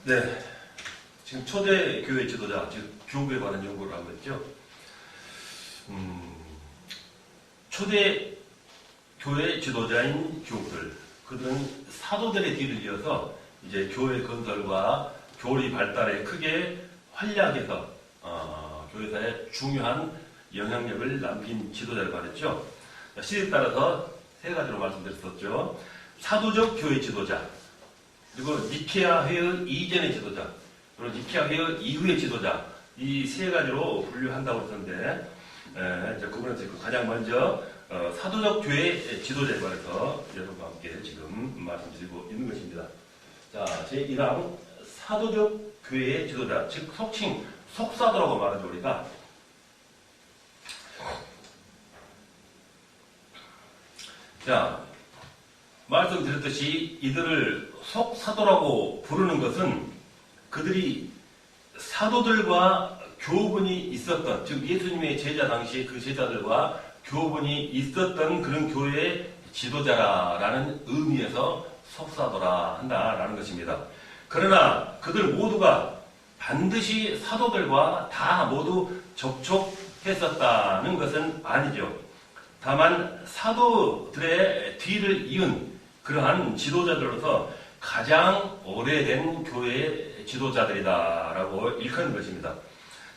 네, 지금 초대 교회 지도자, 즉 교구에 관한 연구를 하고 있죠. 초대 교회 지도자인 교구들, 그들은 사도들의 뒤를 이어서 이제 교회 건설과 교리 발달에 크게 활약해서 교회사에 중요한 영향력을 남긴 지도자를 말했죠. 시대에 따라서 세 가지로 말씀드렸었죠. 사도적 교회 지도자, 그리고 니케아 회의 이전의 지도자, 그리고 니케아 회의 이후의 지도자, 이 세 가지로 분류한다고 했었는데, 이제 그분한테 가장 먼저 사도적 교회 지도자에 관해서 여러분과 함께 지금 말씀드리고 있는 것입니다. 자, 제1항 사도적 교회의 지도자, 즉 속칭 속사도라고 말하죠, 우리가. 자, 말씀드렸듯이 이들을 속사도라고 부르는 것은 그들이 사도들과 교분이 있었던, 즉 예수님의 제자 당시에 그 제자들과 교분이 있었던 그런 교회의 지도자라는 의미에서 속사도라 한다라는 것입니다. 그러나 그들 모두가 반드시 사도들과 다 모두 접촉했었다는 것은 아니죠. 다만 사도들의 뒤를 이은 그러한 지도자들로서 가장 오래된 교회의 지도자들이다라고 일컫는 것입니다.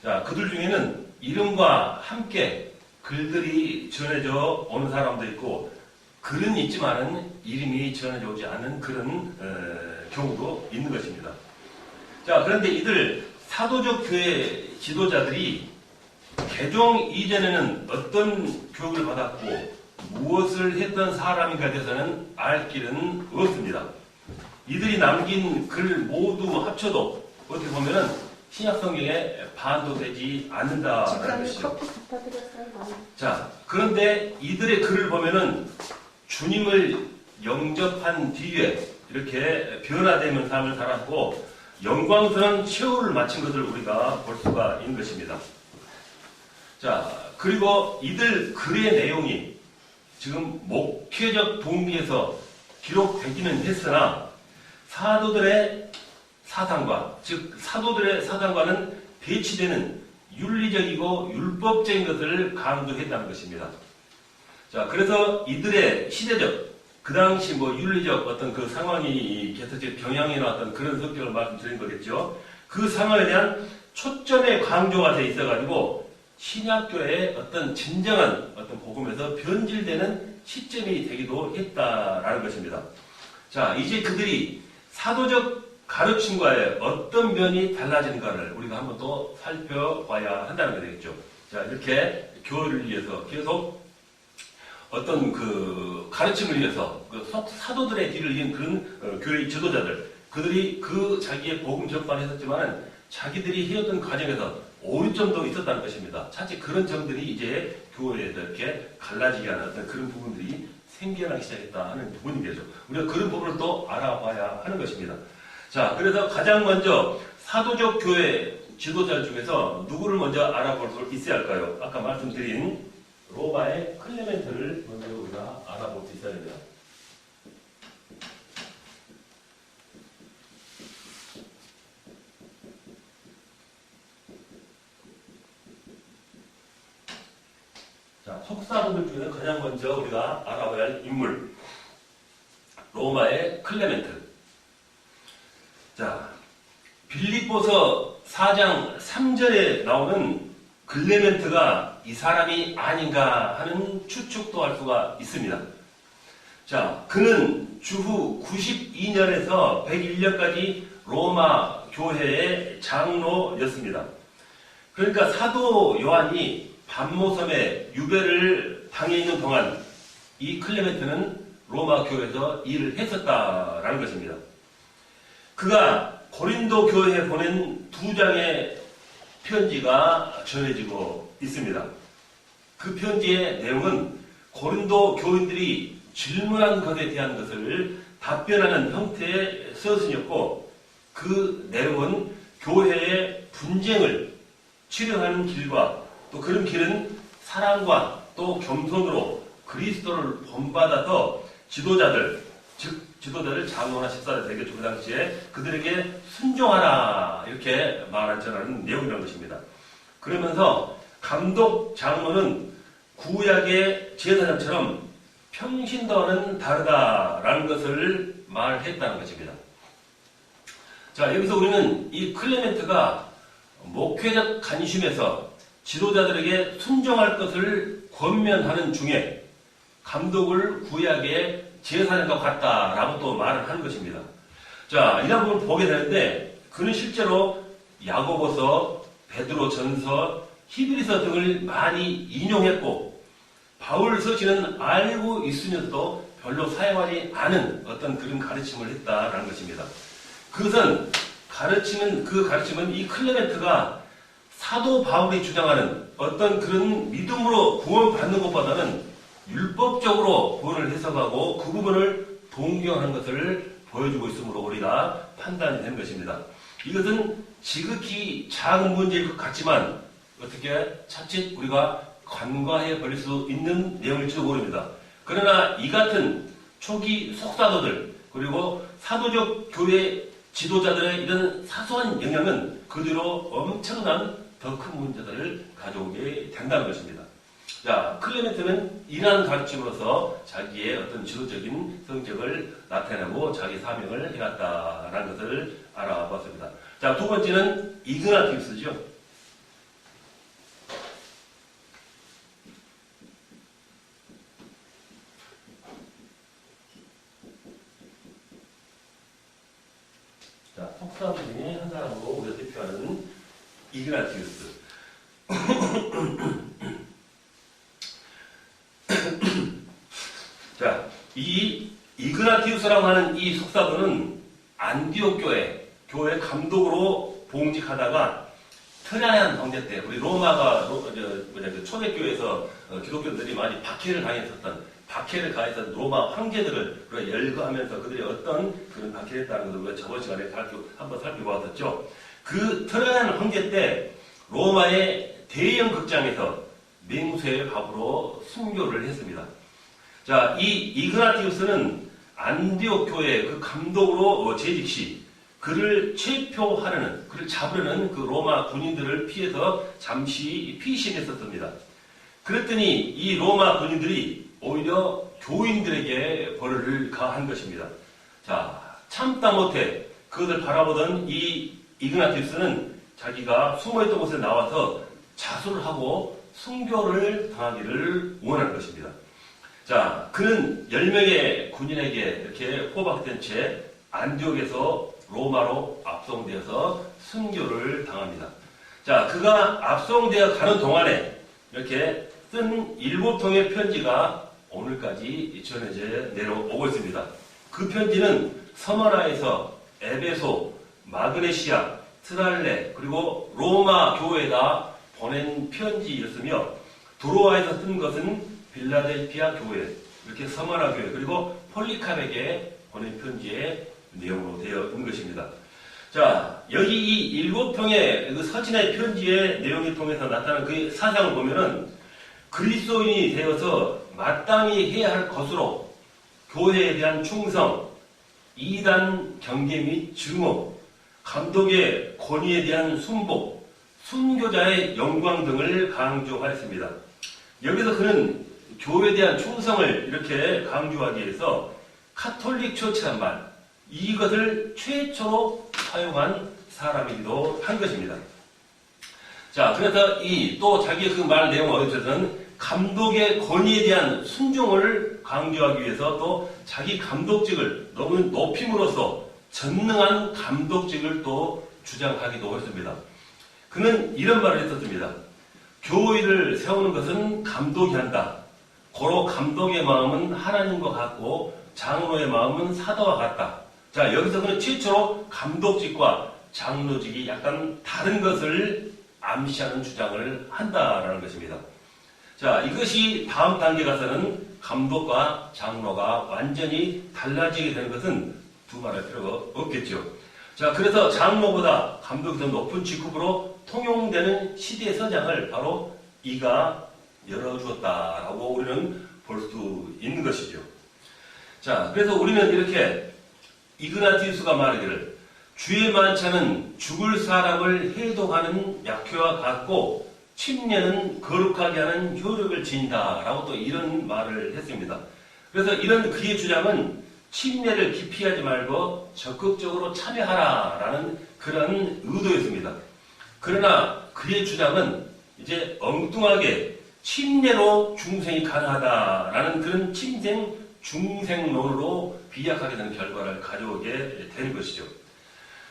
자, 그들 중에는 이름과 함께 글들이 전해져 오는 사람도 있고, 글은 있지만은 이름이 전해져 오지 않는 그런 경우도 있는 것입니다. 자, 그런데 이들 사도적 교회 지도자들이 개종 이전에는 어떤 교육을 받았고 무엇을 했던 사람인가에 대해서는 알 길은 없습니다. 이들이 남긴 글 모두 합쳐도 어떻게 보면은 신약성경에 반도 되지 않는다라는 것이죠. 자, 그런데 이들의 글을 보면은 주님을 영접한 뒤에 이렇게 변화되는 삶을 살았고 영광스러운 최후를 마친 것을 우리가 볼 수가 있는 것입니다. 자, 그리고 이들 글의 내용이 지금 목회적 동기에서 기록되기는 했으나 사도들의 사상과, 즉 사도들의 사상과는 배치되는 윤리적이고 율법적인 것을 강조했다는 것입니다. 자, 그래서 이들의 시대적, 그 당시 윤리적 어떤 그 상황이 계속적 경향이나 어떤 그런 성격을 말씀드린 거겠죠. 그 상황에 대한 초점의 강조가 돼 있어가지고 신약교회의 어떤 진정한 어떤 복음에서 변질되는 시점이 되기도 했다라는 것입니다. 자, 이제 그들이 사도적 가르침과의 어떤 면이 달라지는가를 우리가 한번 또 살펴봐야 한다는 게 되겠죠. 자, 이렇게 교회를 위해서 계속 어떤 그 가르침을 위해서 그 사도들의 뒤를 이은 그런 교회 지도자들, 그들이 그 자기의 복음 전파를 했었지만 자기들이 해왔던 과정에서 오류점도 있었다는 것입니다. 차치 그런 점들이 이제 교회에서 이렇게 갈라지게 하는 어떤 그런 부분들이 생겨나기 시작했다 하는 부분인 거죠. 우리가 그런 부분을 또 알아봐야 하는 것입니다. 자, 그래서 가장 먼저 사도적 교회 지도자 중에서 누구를 먼저 알아볼 수 있어야 할까요? 아까 말씀드린 로마의 클레멘트를 먼저 우리가 알아볼 수 있어야 됩니다. 자, 속사도들 중에는 가장 먼저 우리가 알아봐야 할 인물, 로마의 클레멘트. 자, 빌립보서 4장 3절에 나오는 클레멘트가 이 사람이 아닌가 하는 추측도 할 수가 있습니다. 자, 그는 주후 92년에서 101년까지 로마 교회의 장로였습니다. 그러니까 사도 요한이 반모섬에 유배를 당해 있는 동안 이 클레멘트는 로마 교회에서 일을 했었다라는 것입니다. 그가 고린도 교회에 보낸 2장의 편지가 전해지고 있습니다. 그 편지의 내용은 고린도 교인들이 질문한 것에 대한 것을 답변하는 형태의 서신이었고, 그 내용은 교회의 분쟁을 치료하는 길과 또 그런 길은 사랑과 또 겸손으로 그리스도를 본받아서 지도자들, 즉 지도자를 장로나 집사를 되겠죠. 그 당시에 그들에게 순종하라 이렇게 말하자는 내용이라는 것입니다. 그러면서 감독 장로는 구약의 제사장처럼 평신도와는 다르다라는 것을 말했다는 것입니다. 자, 여기서 우리는 이 클레멘트가 목회적 관심에서 지도자들에게 순종할 것을 권면하는 중에 감독을 구약의 제사장과 같다라고 또 말을 하는 것입니다. 자, 이런 부분을 보게 되는데 그는 실제로 야고보서, 베드로전서, 히브리서 등을 많이 인용했고 바울 서신은 알고 있으면서도 별로 사용하지 않은 어떤 그런 가르침을 했다라는 것입니다. 그것은 그 가르침은 이 클레멘트가 사도 바울이 주장하는 어떤 그런 믿음으로 구원받는 것보다는 율법적으로 구원을 해석하고 그 부분을 동경하는 것을 보여주고 있으므로 우리가 판단이 되는 것입니다. 이것은 지극히 작은 문제일 것 같지만 어떻게 차츰 우리가 간과해 버릴 수 있는 내용일지도 모릅니다. 그러나 이 같은 초기 속사도들 그리고 사도적 교회 지도자들의 이런 사소한 영향은 그 뒤로 엄청난 더 큰 문제들을 가져오게 된다는 것입니다. 자, 클레멘트는 이러한 가르침으로서 자기의 어떤 지도적인 성격을 나타내고 자기 사명을 해왔다라는 것을 알아봤습니다. 자, 두 번째는 이그나티우스죠. 자, 속사도 중에 한 사람으로 우리가 대표하는 이그나티우스. 자, 이 이그나티우스라고 하는 이 속사도는 안디옥 교회 감독으로 봉직하다가 트라이안 황제 때 우리 로마가 초대교회에서 기독교인들이 많이 박해를 가했던 로마 황제들을 열거하면서 그들이 어떤 그런 박해를 했다는 것을 우리가 저번 시간에 한번 살펴보았었죠. 그 트라이안 황제 때 로마의 대형 극장에서 맹수의 밥으로 순교를 했습니다. 자, 이 이그나티우스는 안디옥 교회 그 감독으로 재직 시 그를 체포하려는, 그를 잡으려는 그 로마 군인들을 피해서 잠시 피신했었습니다. 그랬더니 이 로마 군인들이 오히려 교인들에게 벌을 가한 것입니다. 자, 참다 못해 그것을 바라보던 이 이그나티우스는 자기가 숨어있던 곳에 나와서 자수를 하고 순교를 당하기를 원하는 것입니다. 자, 그는 10명의 군인에게 이렇게 호박된 채 안디옥에서 로마로 압송되어서 순교를 당합니다. 자, 그가 압송되어 가는 동안에 이렇게 쓴 7통의 편지가 오늘까지 전해져 내려오고 있습니다. 그 편지는 서머나에서 에베소, 마그네시아, 트랄레 그리고 로마 교회에다 보낸 편지였으며 드로아에서 쓴 것은 빌라델피아 교회, 이렇게 서머나 교회 그리고 폴리캅에게 보낸 편지의 내용으로 되어 있는 것입니다. 자, 여기 이 7통의 그 서신의 편지의 내용을 통해서 나타나는 그 사상을 보면은 그리스도인이 되어서 마땅히 해야 할 것으로 교회에 대한 충성, 이단 경계 및 증오, 감독의 권위에 대한 순복, 순교자의 영광 등을 강조하였습니다. 여기서 그는 교회에 대한 충성을 이렇게 강조하기 위해서 카톨릭 처치란 말, 이것을 최초로 사용한 사람이기도 한 것입니다. 자, 그래서 또 자기의 그 말 내용을 어디서든 감독의 권위에 대한 순종을 강조하기 위해서 또 자기 감독직을 너무 높임으로써 전능한 감독직을 또 주장하기도 했습니다. 그는 이런 말을 했었습니다. 교회를 세우는 것은 감독이 한다. 고로 감독의 마음은 하나님과 같고 장로의 마음은 사도와 같다. 자, 여기서 그는 최초로 감독직과 장로직이 약간 다른 것을 암시하는 주장을 한다라는 것입니다. 자, 이것이 다음 단계 가서는 감독과 장로가 완전히 달라지게 되는 것은 두말할 필요가 없겠죠. 자, 그래서 장로보다 감독이 더 높은 직급으로 통용되는 시대의 서장을 바로 이가 열어주었다라고 우리는 볼 수 있는 것이죠. 자, 그래서 우리는 이렇게 이그나티우스가 말하기를 주의 만찬은 죽을 사람을 해독하는 약효와 같고 침례는 거룩하게 하는 효력을 지닌다라고 또 이런 말을 했습니다. 그래서 이런 그의 주장은 침례를 기피하지 말고 적극적으로 참여하라라는 그런 의도였습니다. 그러나 그의 주장은 이제 엉뚱하게 침례로 중생이 가능하다라는 그런 침생 중생론으로 비약하게 되는 결과를 가져오게 되는 것이죠.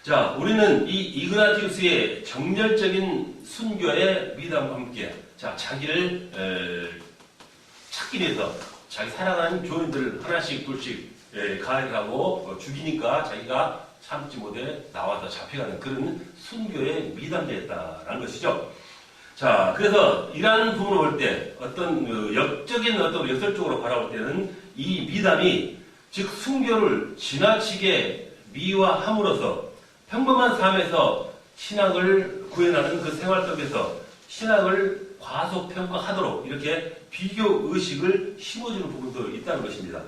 자, 우리는 이 이그나티우스의 정열적인 순교의 미담과 함께 자기를 찾기 위해서 자기 사랑하는 교인들을 하나씩 둘씩 가해를 하고 죽이니까 자기가 참지 못해 나와서 잡혀가는 그런 순교의 미담자였다라는 것이죠. 자, 그래서 이러한 부분을 볼 때 어떤 역적인 어떤 역설적으로 바라볼 때는 이 미담이 즉 순교를 지나치게 미화함으로써 평범한 삶에서 신앙을 구현하는 그 생활 속에서 신앙을 과소평가하도록 이렇게 비교 의식을 심어주는 부분도 있다는 것입니다.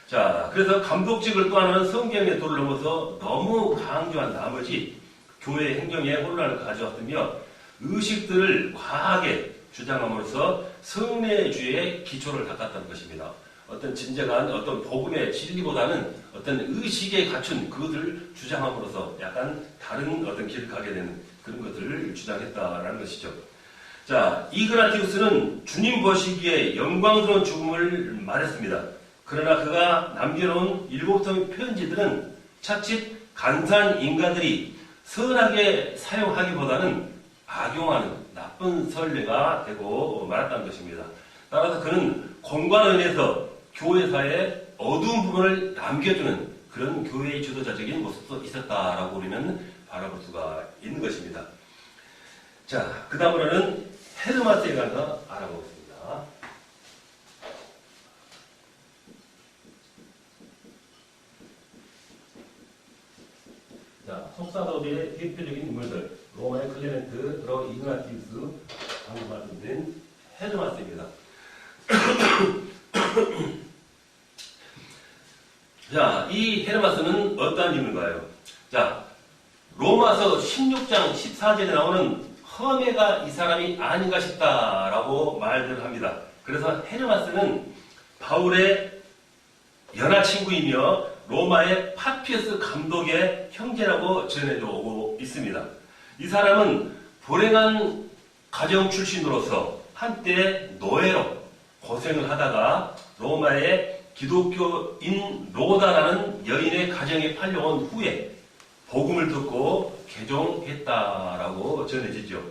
자, 그래서 감독직을 또 하나는 성경의 도를 넘어서 너무 강조한 나머지 교회 행정에 혼란을 가져왔으며 의식들을 과하게 주장함으로써 성례주의의 기초를 닦았다는 것입니다. 어떤 진정한 어떤 복음의 진리보다는 어떤 의식에 갖춘 그것을 주장함으로써 약간 다른 어떤 길을 가게 되는 그런 것들을 주장했다라는 것이죠. 자, 이그나티우스는 주님 보시기에 영광스러운 죽음을 말했습니다. 그러나 그가 남겨놓은 7통의 편지들은 차칫 간사한 인간들이 선하게 사용하기보다는 악용하는 나쁜 선례가 되고 말았다는 것입니다. 따라서 그는 공관원에서 교회사의 어두운 부분을 남겨주는 그런 교회의 지도자적인 모습도 있었다라고 우리는 바라볼 수가 있는 것입니다. 자, 그 다음으로는 헤르마스에 관해서 알아보겠습니다. 자, 속사도들의 대표적인 인물들, 로마의 클레멘트, 그리고 이그나티우스, 방금 말씀드린 헤르마스입니다. 자, 이 헤르마스는 어떠한 인물인가요? 자, 로마서 16장 14절에 나오는 허메가 이 사람이 아닌가 싶다라고 말들 합니다. 그래서 헤르마스는 바울의 연하 친구이며 로마의 파피어스 감독의 형제라고 전해져 오고 있습니다. 이 사람은 불행한 가정 출신으로서 한때 노예로 고생을 하다가 로마의 기독교인 로다라는 여인의 가정에 팔려온 후에 복음을 듣고 개종했다라고 전해지죠.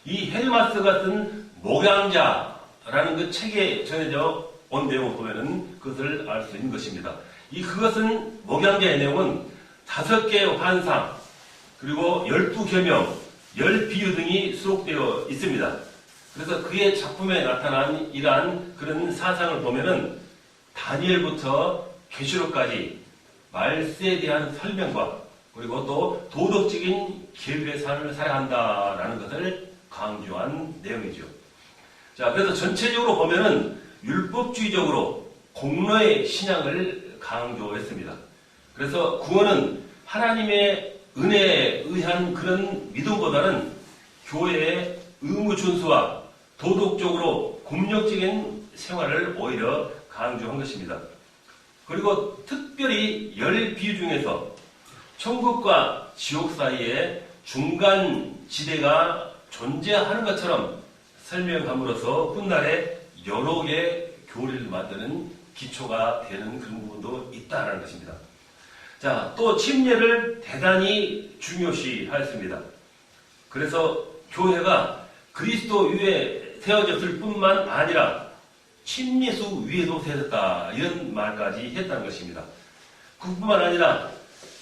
이 헤르마스가 쓴 목양자라는 그 책에 전해져 온 내용을 보면은 그것을 알 수 있는 것입니다. 그것은 목양자의 내용은 5개의 환상, 그리고 12계명, 10비유 등이 수록되어 있습니다. 그래서 그의 작품에 나타난 이러한 그런 사상을 보면은 다니엘부터 계시록까지 말세에 대한 설명과 그리고 또 도덕적인 계율의 삶을 살아간다라는 것을 강조한 내용이죠. 자, 그래서 전체적으로 보면은 율법주의적으로 공로의 신앙을 강조했습니다. 그래서 구원은 하나님의 은혜에 의한 그런 믿음보다는 교회의 의무 준수와 도덕적으로 공력적인 생활을 오히려 강조한 것입니다. 그리고 특별히 10비유 중에서 천국과 지옥 사이에 중간 지대가 존재하는 것처럼 설명함으로써 훗날에 여러 개의 교리를 만드는 기초가 되는 그런 부분도 있다는 것입니다. 자, 또 침례를 대단히 중요시하였습니다. 그래서 교회가 그리스도 위에 세워졌을 뿐만 아니라 침례수 위에도 세웠다 이런 말까지 했다는 것입니다. 그뿐만 아니라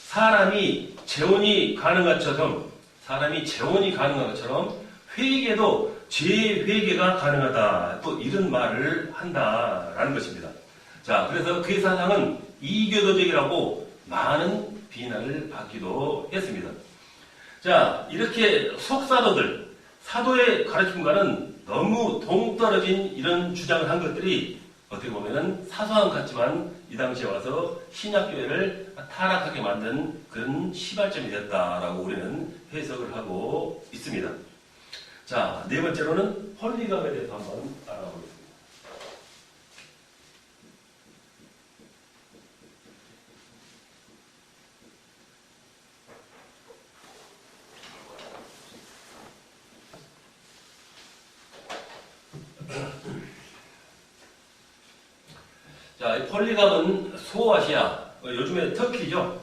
사람이 재혼이 가능한 것처럼 회개도 재회개가 가능하다 또 이런 말을 한다라는 것입니다. 자, 그래서 그의 사상은 이교도적이라고 많은 비난을 받기도 했습니다. 자, 이렇게 사도의 가르침과는 너무 동떨어진 이런 주장을 한 것들이 어떻게 보면은 사소한 것 같지만 이 당시에 와서 신약교회를 타락하게 만든 그런 시발점이 됐다라고 우리는 해석을 하고 있습니다. 자, 네 번째로는 폴리감에 대해서 한번 알아보겠습니다. 자, 이 폴리감은 소아시아, 요즘에 터키죠.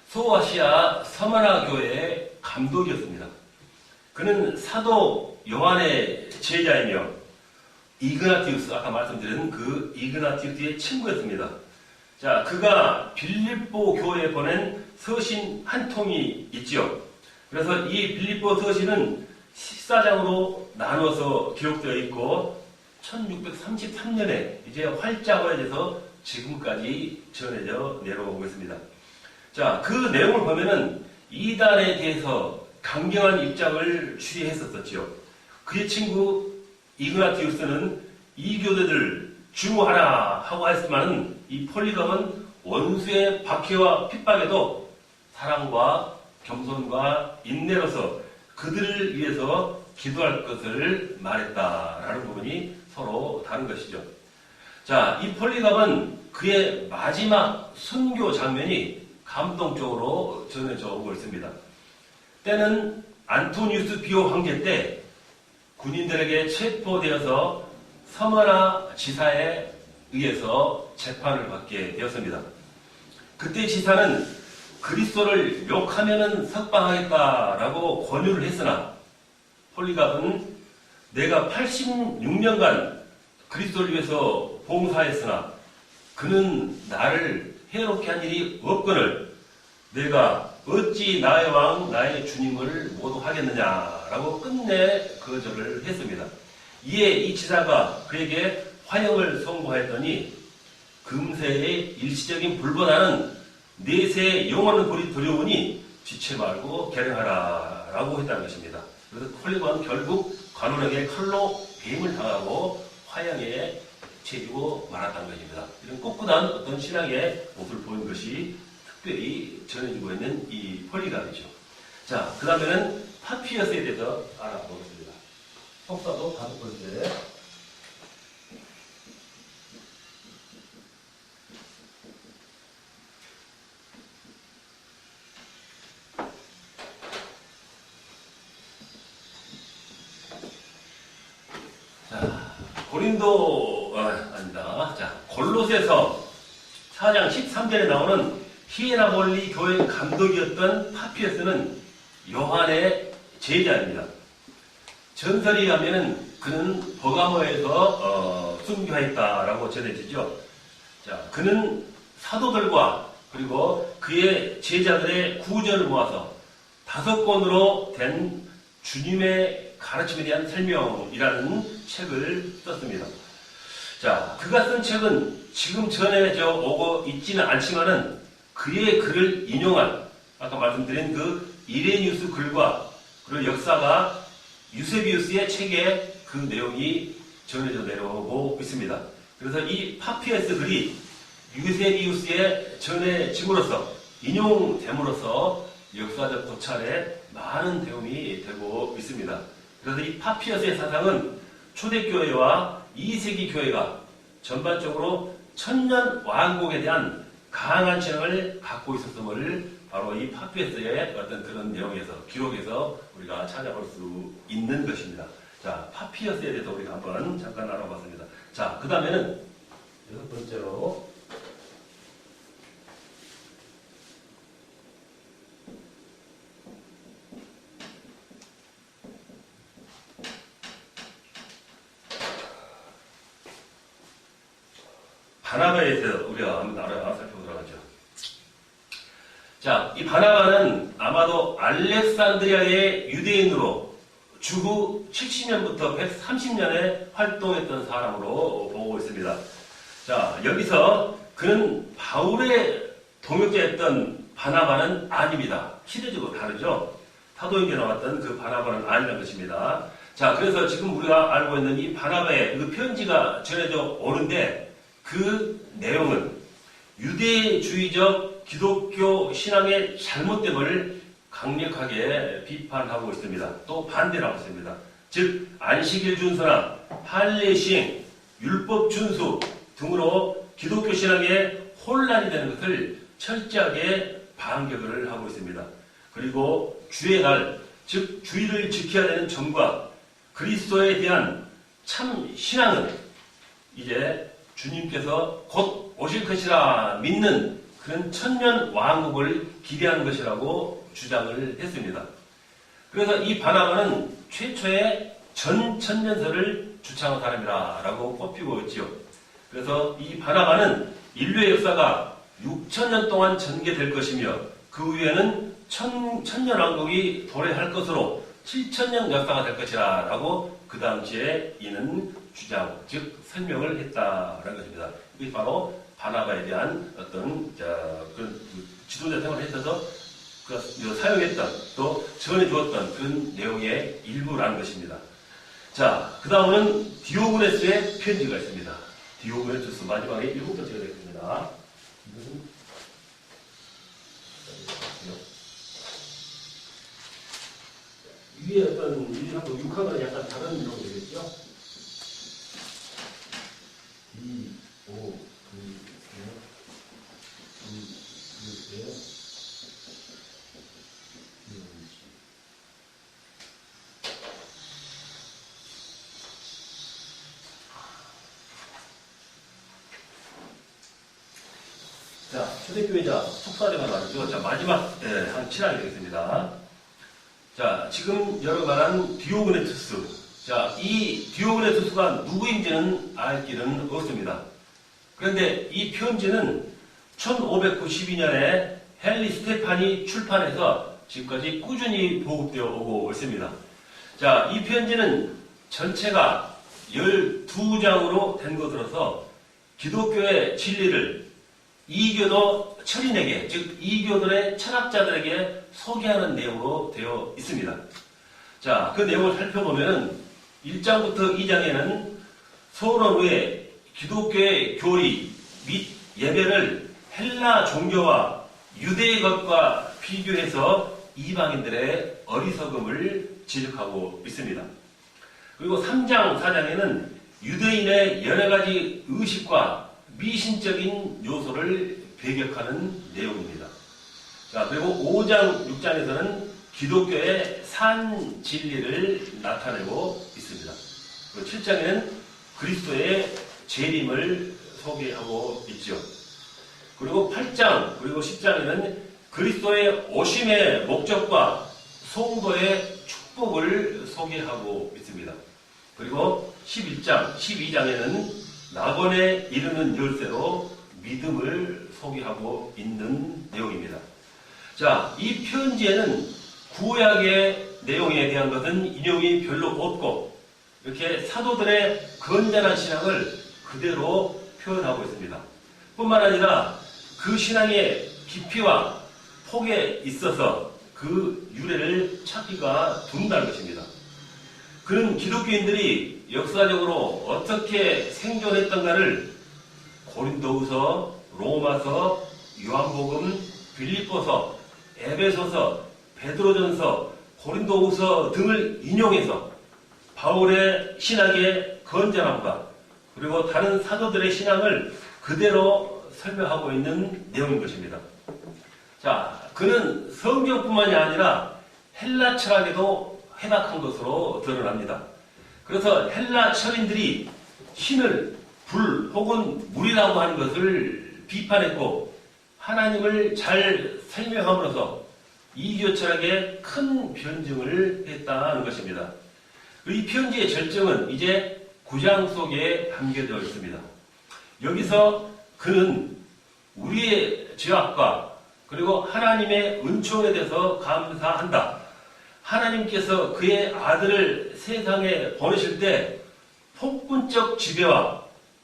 소아시아 서머나 교회의 감독이었습니다. 그는 사도 요한의 제자이며 이그나티우스, 아까 말씀드린 그 이그나티우스의 친구였습니다. 자, 그가 빌립보 교회에 보낸 서신 한 통이 있지요. 그래서 이 빌립보 서신은 14장으로 나누어서 기록되어 있고 1633년에 이제 활자화돼서 지금까지 전해져 내려오고 있습니다. 자, 그 내용을 보면은 이단에 대해서 강경한 입장을 취했었지요. 그의 친구 이그나티우스는 이 교대들 중호하라 하고 했지만은 이 폴리감은 원수의 박해와 핍박에도 사랑과 겸손과 인내로서 그들을 위해서 기도할 것을 말했다라는 부분이 서로 다른 것이죠. 자, 이 폴리감은 그의 마지막 순교 장면이 감동적으로 전해져 오고 있습니다. 때는 안토니우스 비오 황제 때 군인들에게 체포되어서 서머나 지사에 의해서 재판을 받게 되었습니다. 그때 지사는 그리스도를 욕하면은 석방하겠다라고 권유를 했으나 폴리감은 내가 86년간 그리스도를 위해서 봉사했으나 그는 나를 해롭게 한 일이 없거늘 내가 어찌 나의 왕 나의 주님을 모독하겠느냐라고 끝내 거절을 했습니다. 이에 이 지사가 그에게 화형을 선고하였더니 금세의 일시적인 불보다는 내세의 영원한 불이 두려우니 지체 말고 결행하라 라고 했다는 것입니다. 그래서 폴리감은 결국 관원에게 칼로 배임을 당하고 화형에 채이고 말았다는 것입니다. 이런 꼿꼿한 어떤 신앙의 모습을 보인 것이 특별히 전해지고 있는 이 폴리감이죠. 자, 그 다음에는 파피어스에 대해서 알아보겠습니다. 속사도 5번째. 아니다. 자, 골로새서 4장 13절에 나오는 히에라볼리 교회 감독이었던 파피어스는 요한의 제자입니다. 전설에 의하면은 그는 버가모에서 순교했다라고 전해지죠. 자, 그는 사도들과 그리고 그의 제자들의 구절을 모아서 5권으로 된 주님의 가르침에 대한 설명이라는 책을 썼습니다. 자, 그가 쓴 책은 지금 전해져 오고 있지는 않지만은 그의 글을 인용한 아까 말씀드린 그 이레니우스 글과 그리고 역사가 유세비우스의 책에 그 내용이 전해져 내려오고 있습니다. 그래서 이 파피어스 글이 유세비우스에 전해짐으로써 인용됨으로써 역사적 고찰에 많은 도움이 되고 있습니다. 그래서 이 파피어스의 사상은 초대교회와 2세기 교회가 전반적으로 천년 왕국에 대한 강한 신앙을 갖고 있었음을 바로 이 파피어스의 어떤 그런 내용에서 기록에서 우리가 찾아볼 수 있는 것입니다. 자, 파피어스에 대해서 우리가 한번 잠깐 알아봤습니다. 자, 그 다음에는 6번째로 바나바에 대해서 우리가 한번 살펴보도록 하죠. 자, 이 바나바는 아마도 알렉산드리아의 유대인으로 주후 70년부터 130년에 활동했던 사람으로 보고 있습니다. 자, 여기서 그는 바울의 동역자였던 바나바는 아닙니다. 시대적으로 다르죠. 사도행전에 나왔던 그 바나바는 아니라는 것입니다. 자, 그래서 지금 우리가 알고 있는 이 바나바의 그 편지가 전해져 오는데 그 내용은 유대주의적 기독교 신앙의 잘못됨을 강력하게 비판하고 있습니다. 또 반대를 하고 있습니다. 즉 안식일 준수나 할례 시행, 율법 준수 등으로 기독교 신앙에 혼란이 되는 것을 철저하게 반격을 하고 있습니다. 그리고 주의 날, 즉 주일을 지켜야 되는 점과 그리스도에 대한 참 신앙은 이제 주님께서 곧 오실 것이라 믿는 그런 천년 왕국을 기대하는 것이라고 주장을 했습니다. 그래서 이 바나바는 최초의 전천년설을 주창한 사람이라고 꼽히고 있지요. 그래서 이 바나바는 인류의 역사가 6천년 동안 전개될 것이며 그 후에는 천년왕국이 도래할 것으로 7천년 역사가 될 것이라 라고 그 당시에 이는 주장, 즉 설명을 했다라는 것입니다. 이게 바로 바나바에 대한 어떤 그런 지도자 생활에 있어서 사용했던 또 전해주었던 그런 내용의 일부라는 것입니다. 자, 그 다음은 디오그네스의 편지가 있습니다. 디오그네스 마지막에 7번째가 되겠습니다. 위에 어떤 1하고 6하고는 약간 다른 내용이 되겠죠? 2, 5, 9, 3, 6, 6, 7. 자, 초대교회자 속사례가 나오죠. 자, 마지막 한 7항이 되겠습니다. 자, 지금 열어가는 디오그네투스. 자, 이 디오그네투스가 누구인지는 알 길은 없습니다. 그런데 이 편지는 1592년에 헨리 스테판이 출판해서 지금까지 꾸준히 보급되어 오고 있습니다. 자, 이 편지는 전체가 12장으로 된 것으로서 기독교의 진리를 이교도 철인에게, 즉 이교들의 철학자들에게 소개하는 내용으로 되어 있습니다. 자, 그 내용을 살펴보면 1장부터 2장에는 서론 후에 기독교의 교리 및 예배를 헬라 종교와 유대의 것과 비교해서 이방인들의 어리석음을 지적하고 있습니다. 그리고 3장, 4장에는 유대인의 여러 가지 의식과 미신적인 요소를 배격하는 내용입니다. 자, 그리고 5장, 6장에서는 기독교의 산 진리를 나타내고 있습니다. 그리고 7장에는 그리스도의 재림을 소개하고 있죠. 그리고 8장, 그리고 10장에는 그리스도의 오심의 목적과 성도의 축복을 소개하고 있습니다. 그리고 11장, 12장에는 낙원에 이르는 열쇠로 믿음을 소개하고 있는 내용입니다. 자, 이 편지에는 구약의 내용에 대한 것은 인용이 별로 없고 이렇게 사도들의 건전한 신앙을 그대로 표현하고 있습니다. 뿐만 아니라 그 신앙의 깊이와 폭에 있어서 그 유래를 찾기가 둔다는 것입니다. 그는 기독교인들이 역사적으로 어떻게 생존했던가를 고린도후서, 로마서, 요한복음, 빌립보서, 에베소서, 베드로전서, 고린도후서 등을 인용해서 바울의 신학의 건전함과 그리고 다른 사도들의 신앙을 그대로 설명하고 있는 내용인 것입니다. 자, 그는 성경뿐만이 아니라 헬라 철학에도 해박한 것으로 드러납니다. 그래서 헬라 철인들이 신을 불 혹은 물이라고 하는 것을 비판했고 하나님을 잘 설명함으로써 이교 철학에 큰 변증을 했다는 것입니다. 이 편지의 절정은 이제 9장 속에 담겨져 있습니다. 여기서 그는 우리의 죄악과 그리고 하나님의 은총에 대해서 감사한다. 하나님께서 그의 아들을 세상에 보내실 때 폭군적 지배와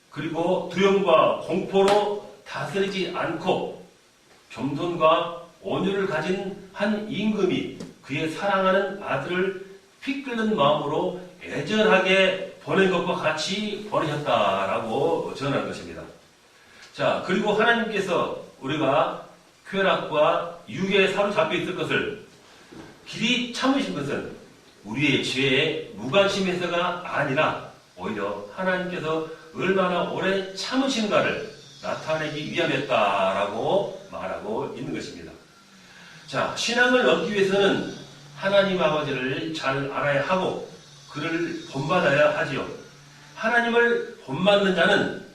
그리고 두려움과 공포로 다스리지 않고 겸손과 온유를 가진 한 임금이 그의 사랑하는 아들을 피 끓는 마음으로 애절하게 보낸 것과 같이 보내셨다라고 전하는 것입니다. 자, 그리고 하나님께서 우리가 쾌락과 유괴에 사로잡혀 있을 것을 길이 참으신 것은 우리의 죄에 무관심해서가 아니라 오히려 하나님께서 얼마나 오래 참으신가를 나타내기 위함이었다라고 말하고 있는 것입니다. 자, 신앙을 얻기 위해서는 하나님 아버지를 잘 알아야 하고 그를 본받아야 하지요. 하나님을 본받는 자는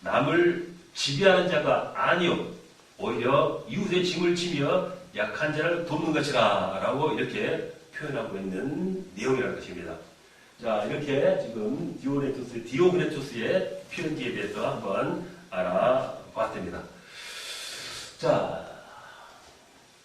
남을 지배하는 자가 아니요 오히려 이웃의 짐을 지며 약한 자를 돕는 것이라 라고 이렇게 표현하고 있는 내용이라는 것입니다. 자, 이렇게 지금 디오그네투스의 표현지에 대해서 한번 알아봤습니다. 자,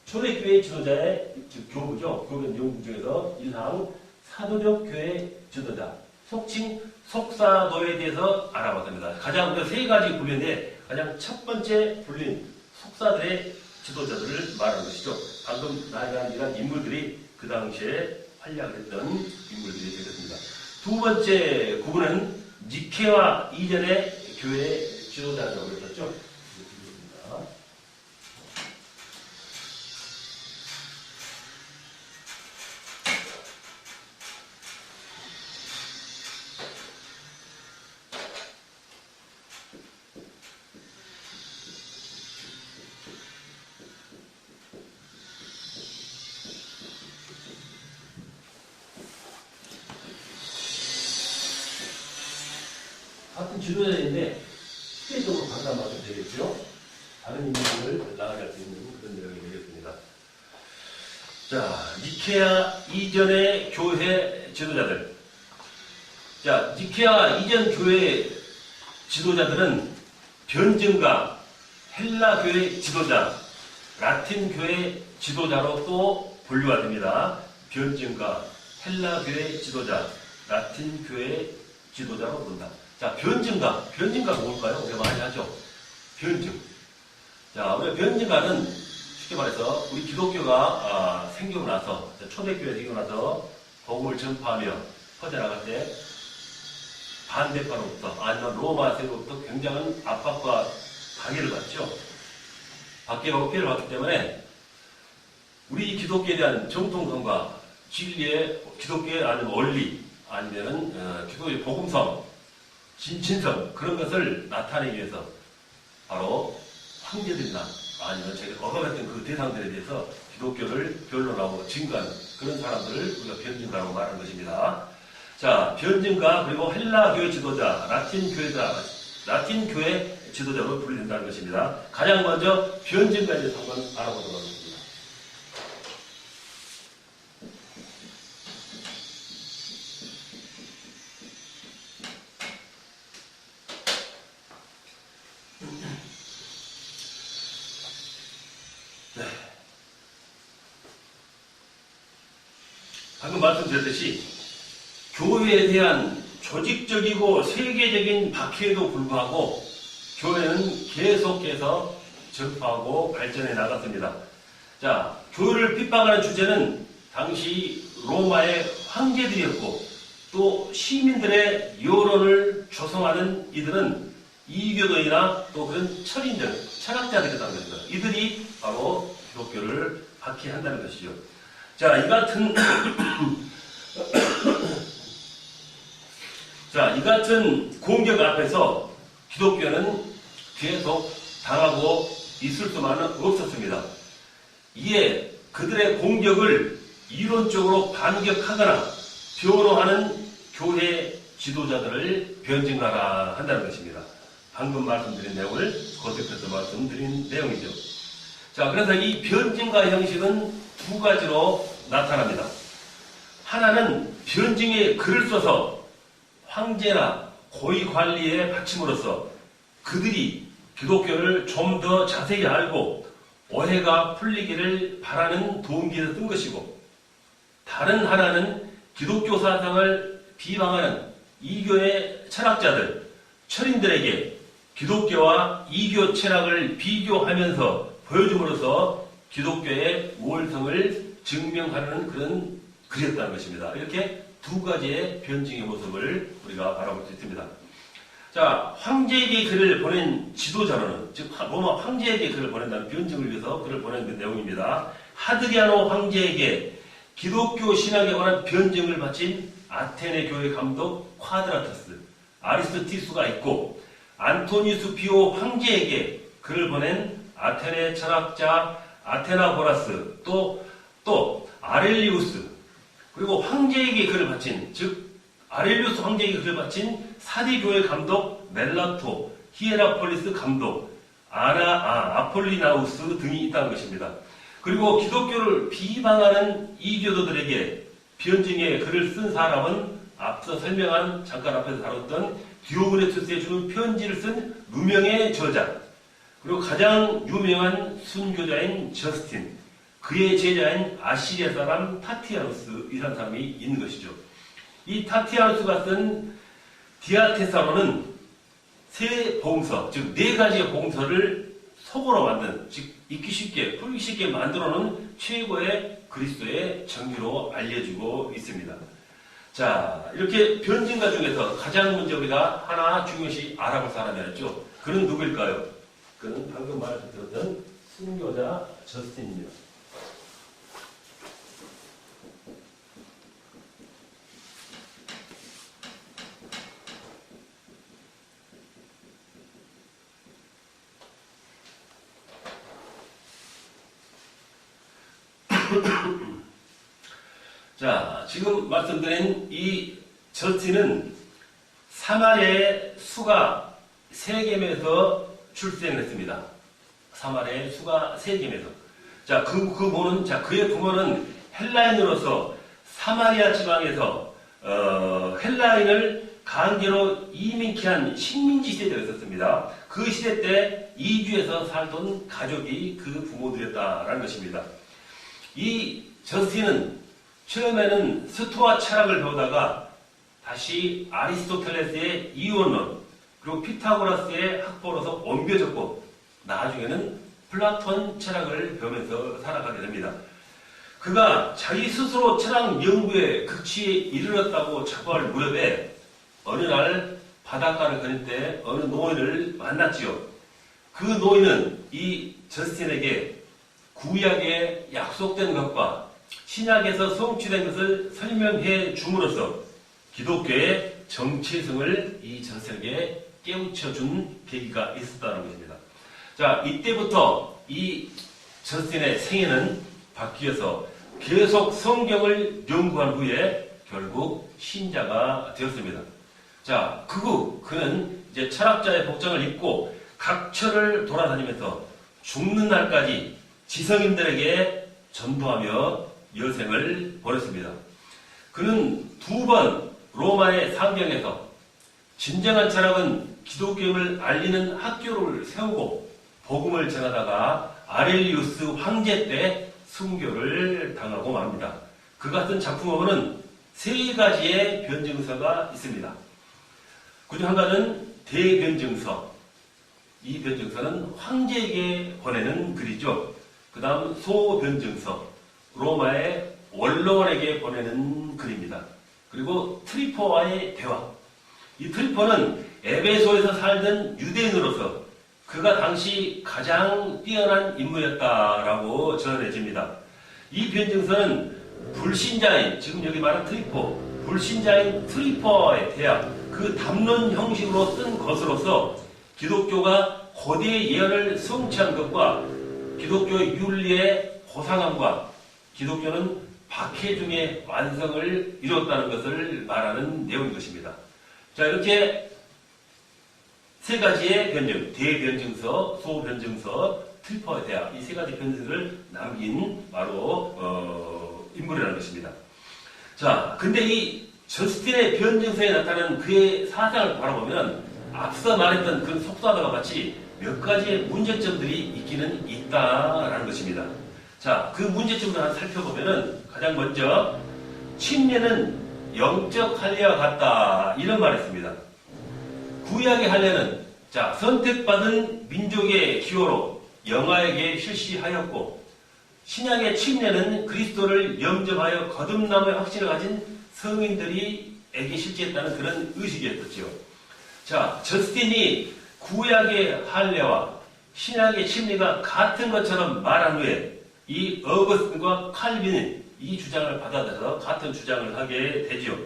초대교회 지도자의 교부죠. 교부 내용 중에서 1항 사도적 교회 지도자, 속칭 속사도에 대해서 알아봤습니다. 가장 세 가지 분류인데 가장 첫 번째 분류인 속사들의 지도자들을 말하는 것이죠. 방금 나이란 인물들이 그 당시에 활약했던 인물들이 되겠습니다. 두 번째 구분은 니케와 이전의 교회 지도자라고 했었죠. 같은 지도자인데 시대적으로 반감하면 되겠죠. 다른 인물을 나아갈 수 있는 그런 내용이 되겠습니다. 자, 니케아 이전의 교회 지도자들. 자, 니케아 이전 교회 지도자들은 변증가, 헬라 교회 지도자, 라틴 교회 지도자로 또 분류가 됩니다. 변증가, 헬라 교회 지도자, 라틴 교회 지도자로 본다. 자, 변증가가 뭘까요? 우리가 많이 하죠. 변증. 자, 우리 변증가는 쉽게 말해서 우리 기독교가 생기고 나서, 초대교회 생기고 나서 복음을 전파하며 퍼져나갈 때 반대파로부터 아니면 로마 세력로부터 굉장한 압박과 방해를 받죠. 박해하고 피해를 받기 때문에 우리 기독교에 대한 정통성과 진리의 기독교의 아니면 원리 아니면은 기독교의 복음성 진성 그런 것을 나타내기 위해서 바로 황제들이나 아니면 제가 억압했던 그 대상들에 대해서 기독교를 변론하고 증거하는 그런 사람들을 우리가 변증가라고 말하는 것입니다. 자, 변증가 그리고 헬라 교회 지도자, 라틴 교회 지도자로 분류된다는 것입니다. 가장 먼저 변증가에 대해서 한번 알아보도록 하겠습니다. 방금 말씀드렸듯이 교회에 대한 조직적이고 세계적인 박해에도 불구하고 교회는 계속해서 전파하고 발전해 나갔습니다. 자, 교회를 핍박하는 주제는 당시 로마의 황제들이었고 또 시민들의 여론을 조성하는 이들은 이교도이나 또 그런 철인들, 철학자들이라는 것입니다. 이들이 바로 기독교를 박해한다는 것이죠. 자, 이 같은 공격 앞에서 기독교는 계속 당하고 있을 수만은 없었습니다. 이에 그들의 공격을 이론적으로 반격하거나 변호하는 교회 지도자들을 변증하라 한다는 것입니다. 방금 말씀드린 내용을 거듭해서 말씀드린 내용이죠. 자, 그래서 이 변증가 형식은 두 가지로 나타납니다. 하나는 변증에 글을 써서 황제나 고위 관리에 바침으로써 그들이 기독교를 좀 더 자세히 알고 오해가 풀리기를 바라는 동기에서 뜬 것이고, 다른 하나는 기독교 사상을 비방하는 이교의 철학자들, 철인들에게 기독교와 이교 철학을 비교하면서 보여줌으로써 기독교의 우월성을 증명하는 그런 글이었다는 것입니다. 이렇게 두 가지의 변증의 모습을 우리가 바라볼 수 있습니다. 자, 황제에게 글을 보낸 지도자로는, 즉 로마 황제에게 글을 보낸다는 변증을 위해서 글을 보낸 그 내용입니다. 하드리아노 황제에게 기독교 신학에 관한 변증을 바친 아테네 교회 감독 콰드라터스, 아리스토티수가 있고, 안토니우스 피오 황제에게 글을 보낸 아테네 철학자 아테나고라스, 또 아렐리우스, 그리고 황제에게 글을 바친, 즉 아렐리우스 황제에게 글을 바친 사디교회 감독 멜라토, 히에라폴리스 감독 아폴리나우스 등이 있다는 것입니다. 그리고 기독교를 비방하는 이교도들에게 변증의 글을 쓴 사람은 앞서 설명한, 잠깐 앞에서 다뤘던 디오그네투스에 주는 편지를 쓴 누명의 저자, 그리고 가장 유명한 순교자인 저스틴, 그의 제자인 아시리아 사람 타티아누스, 이런 사람이 있는 것이죠. 이 타티아누스가 쓴 디아테사로는 세 복음서, 즉 네 가지의 복음서를 속어로 만든, 즉 읽기 쉽게, 풀기 쉽게 만들어놓은 최고의 그리스도의 정의로 알려지고 있습니다. 자, 이렇게 변증가 중에서 가장 먼저 우리가 하나 중요시 알아볼 사람이었죠. 그는 누구일까요? 그는 방금 말씀드렸던 순교자 저스틴입니다. 자, 지금 말씀드린 이 저스틴은 사마리아의 수가 세겜에서 출생했습니다. 사마리아의 수가 세겜에서. 자, 그의 부모는 헬라인으로서 사마리아 지방에서 헬라인을 강제로 이민케 한 식민지 시대가 있었습니다. 그 시대 때 이주해서 살던 가족이 그 부모들이었다라는 것입니다. 이 저스틴은 처음에는 스토아 철학을 배우다가 다시 아리스토텔레스의 이원론, 그리고 피타고라스의 학보로서 옮겨졌고, 나중에는 플라톤 철학을 배우면서 살아가게 됩니다. 그가 자기 스스로 철학 연구의 극치에 이르렀다고 자부할 무렵에 어느 날 바닷가를 거닐 때 어느 노인을 만났지요. 그 노인은 이 저스틴에게 구약에 약속된 것과 신약에서 성취된 것을 설명해 줌으로써 기독교의 정체성을 이 저스틴에게 깨우쳐 준 계기가 있었다는 것입니다. 자, 이때부터 이 저스틴의 생애는 바뀌어서 계속 성경을 연구한 후에 결국 신자가 되었습니다. 자, 그 후 그는 이제 철학자의 복장을 입고 각처를 돌아다니면서 죽는 날까지 지성인들에게 전도하며 여생을 보냈습니다. 그는 2번 로마의 상경에서 진정한 철학은 기독교임을 알리는 학교를 세우고 복음을 전하다가 아렐리우스 황제 때 순교를 당하고 맙니다. 그가 쓴 작품으로는 3가지의 변증서가 있습니다. 그중 한 가지는 대변증서. 이 변증서는 황제에게 보내는 글이죠. 그 다음 소변증서, 로마의 원로원에게 보내는 글입니다. 그리고 트리포와의 대화. 이 트리포는 에베소에서 살던 유대인으로서 그가 당시 가장 뛰어난 인물이었다라고 전해집니다. 이 변증서는 불신자인, 지금 여기 말한 트리포, 불신자인 트리포와의 대화, 그 담론 형식으로 쓴 것으로서 기독교가 고대의 예언을 성취한 것과 기독교의 윤리의 고상함과 기독교는 박해 중에 완성을 이뤘다는 것을 말하는 내용인 것입니다. 자, 이렇게 3가지의 변증, 대변증서, 소변증서, 트리포와의 대화, 이 3가지 변증을 남긴 바로 인물이라는 것입니다. 자, 근데 이 저스틴의 변증서에 나타나는 그의 사상을 바라보면 앞서 말했던 그 속사도와 같이 몇 가지의 문제점들이 있기는 있다라는 것입니다. 자, 그 문제점을 한번 살펴보면은 가장 먼저 침례는 영적 할례와 같다, 이런 말을 했습니다. 구약의 할례는 자, 선택받은 민족의 기호로 영아에게 실시하였고, 신약의 침례는 그리스도를 영접하여 거듭남의 확신을 가진 성인들이 에게 실시했다는 그런 의식이었죠. 자, 저스틴이 구약의 할례와 신약의 침례가 같은 것처럼 말한 후에 이 어거스틴과 칼빈이 이 주장을 받아들여서 같은 주장을 하게 되죠.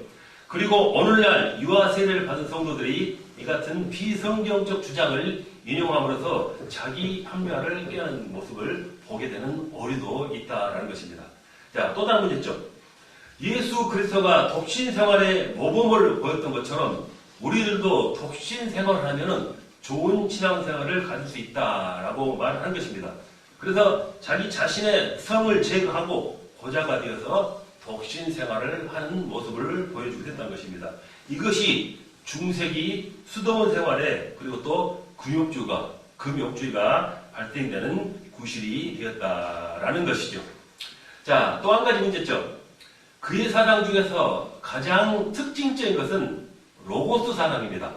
그리고 오늘날 유아 세례를 받은 성도들이 이 같은 비성경적 주장을 인용함으로써 자기 합리화를 깨는 모습을 보게 되는 오류도 있다라는 것입니다. 자, 또 다른 문제죠. 예수 그리스도가 독신 생활의 모범을 보였던 것처럼 우리들도 독신 생활을 하면은 좋은 신앙생활을 가질 수 있다라고 말하는 것입니다. 그래서 자기 자신의 성을 제거하고 고자가 되어서 독신 생활을 하는 모습을 보여주게 됐다는 것입니다. 이것이 중세기 수도원 생활에 그리고 또 금욕주의가 발생되는 구실이 되었다라는 것이죠. 자, 또 한 가지 문제점. 그의 사상 중에서 가장 특징적인 것은 로고스 사상입니다.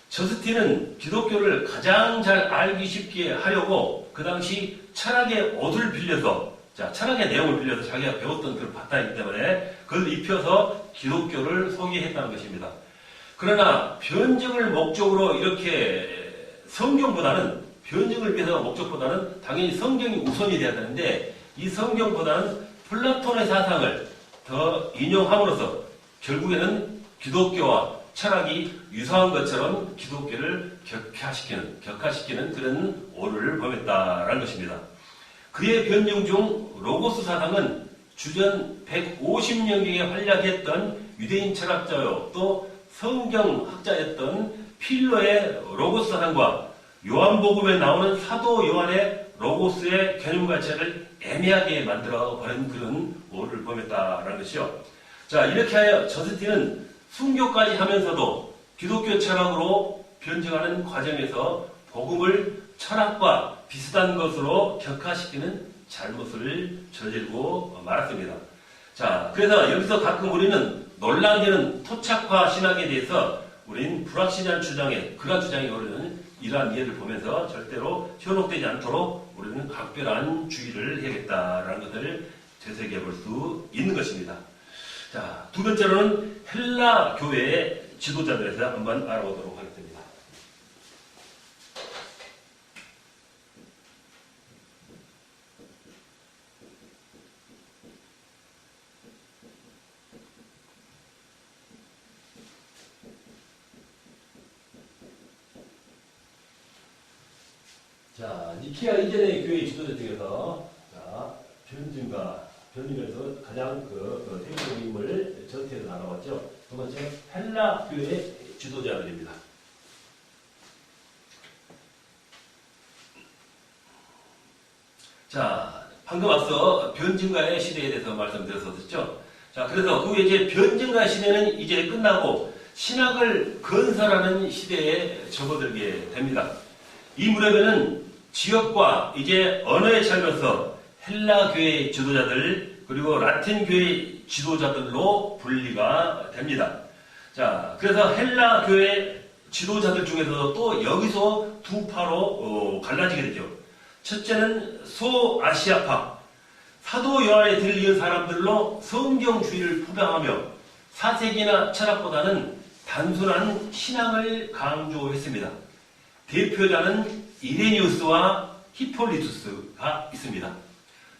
저스틴은 기독교를 가장 잘 알기 쉽게 하려고 그 당시 철학의 옷을 빌려서, 자, 철학의 내용을 빌려서 자기가 배웠던 그런 바탕이기 때문에 그걸 입혀서 기독교를 소개했다는 것입니다. 그러나 변증을 목적으로 이렇게 변증을 위해서 목적보다는 당연히 성경이 우선이 되어야 되는데 이 성경보다는 플라톤의 사상을 더 인용함으로써 결국에는 기독교와 철학이 유사한 것처럼 기독교를 격화시키는 그런 오류를 범했다라는 것입니다. 그의 변증 중 로고스 사상은 주전 150년경에 활약했던 유대인 철학자요 또 성경학자였던 필로의 로고스 사상과 요한복음에 나오는 사도 요한의 로고스의 개념 가치를 애매하게 만들어 버린 그런 오류를 범했다라는 것이요. 자, 이렇게 하여 저스틴은 순교까지 하면서도 기독교 철학으로 변증하는 과정에서 복음을 철학과 비슷한 것으로 격화시키는 잘못을 저지르고 말았습니다. 자, 그래서 여기서 가끔 우리는 논란되는 토착화 신학에 대해서 우리는 불확실한 그러한 주장에 오르는 이러한 이해를 보면서 절대로 현혹되지 않도록 우리는 각별한 주의를 해야겠다라는 것을 되새겨 볼 수 있는 것입니다. 자, 두 번째로는 헬라 교회의 지도자들에 대해서 한번 알아보도록 하겠습니다. 자, 니케아 이전의 교회 지도자 중에서 변증에서 가장 대표적인 인물을 전체에서 나눠봤죠. 두 번째 헬라 교회 지도자들입니다. 자, 방금 앞서 변증가의 시대에 대해서 말씀드렸었죠. 자, 그래서 그 이제 변증가 시대는 이제 끝나고 신학을 건설하는 시대에 접어들게 됩니다. 이 무렵에는 지역과 이제 언어에 살면서 헬라 교회 지도자들 그리고 라틴 교회 지도자들로 분리가 됩니다. 자, 그래서 헬라 교회 지도자들 중에서도 또 여기서 두 파로 갈라지게 되죠. 첫째는 소아시아파, 사도 요한의 뒤를 이은 사람들로 성경주의를 표방하며 사색이나 철학보다는 단순한 신앙을 강조했습니다. 대표자는 이레니우스와 히폴리투스가 있습니다.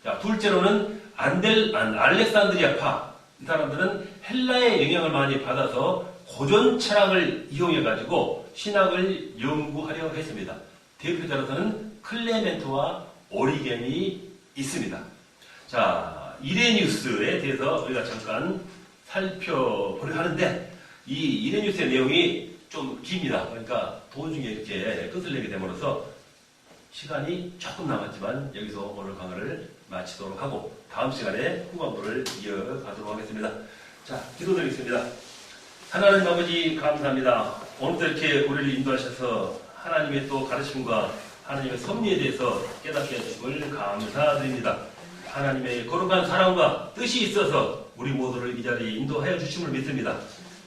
자, 둘째로는 알렉산드리아파. 이 사람들은 헬라의 영향을 많이 받아서 고전 철학을 이용해가지고 신학을 연구하려 했습니다. 대표자로서는 클레멘트와 오리겐이 있습니다. 자, 이레니우스에 대해서 우리가 잠깐 살펴보려 하는데 이 이레니우스의 내용이 좀 깁니다. 그러니까 도중에 이렇게 끝을 내게 됨으로써 시간이 조금 남았지만 여기서 오늘 강의를 마치도록 하고 다음 시간에 후반부를 이어가도록 하겠습니다. 자, 기도드리겠습니다. 하나님 아버지 감사합니다. 오늘도 이렇게 우리를 인도하셔서 하나님의 또 가르침과 하나님의 섭리에 대해서 깨닫게 해주심을 감사드립니다. 하나님의 거룩한 사랑과 뜻이 있어서 우리 모두를 이 자리에 인도하여 주심을 믿습니다.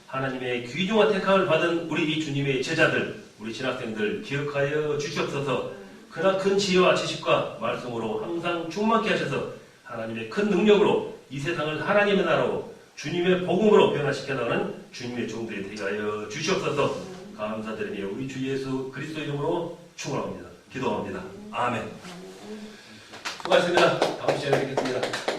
하나님의 귀중한 택함을 받은 우리 이 주님의 제자들, 우리 신학생들 기억하여 주시옵소서. 그러나 큰 지혜와 지식과 말씀으로 항상 충만케 하셔서 하나님의 큰 능력으로 이 세상을 하나님의 나라로 주님의 복음으로 변화시켜 나가는 주님의 종들이 되게 하여 주시옵소서. 감사드리며 우리 주 예수 그리스도 이름으로 축원합니다. 기도합니다. 아멘. 수고하셨습니다. 다음 시간에 뵙겠습니다.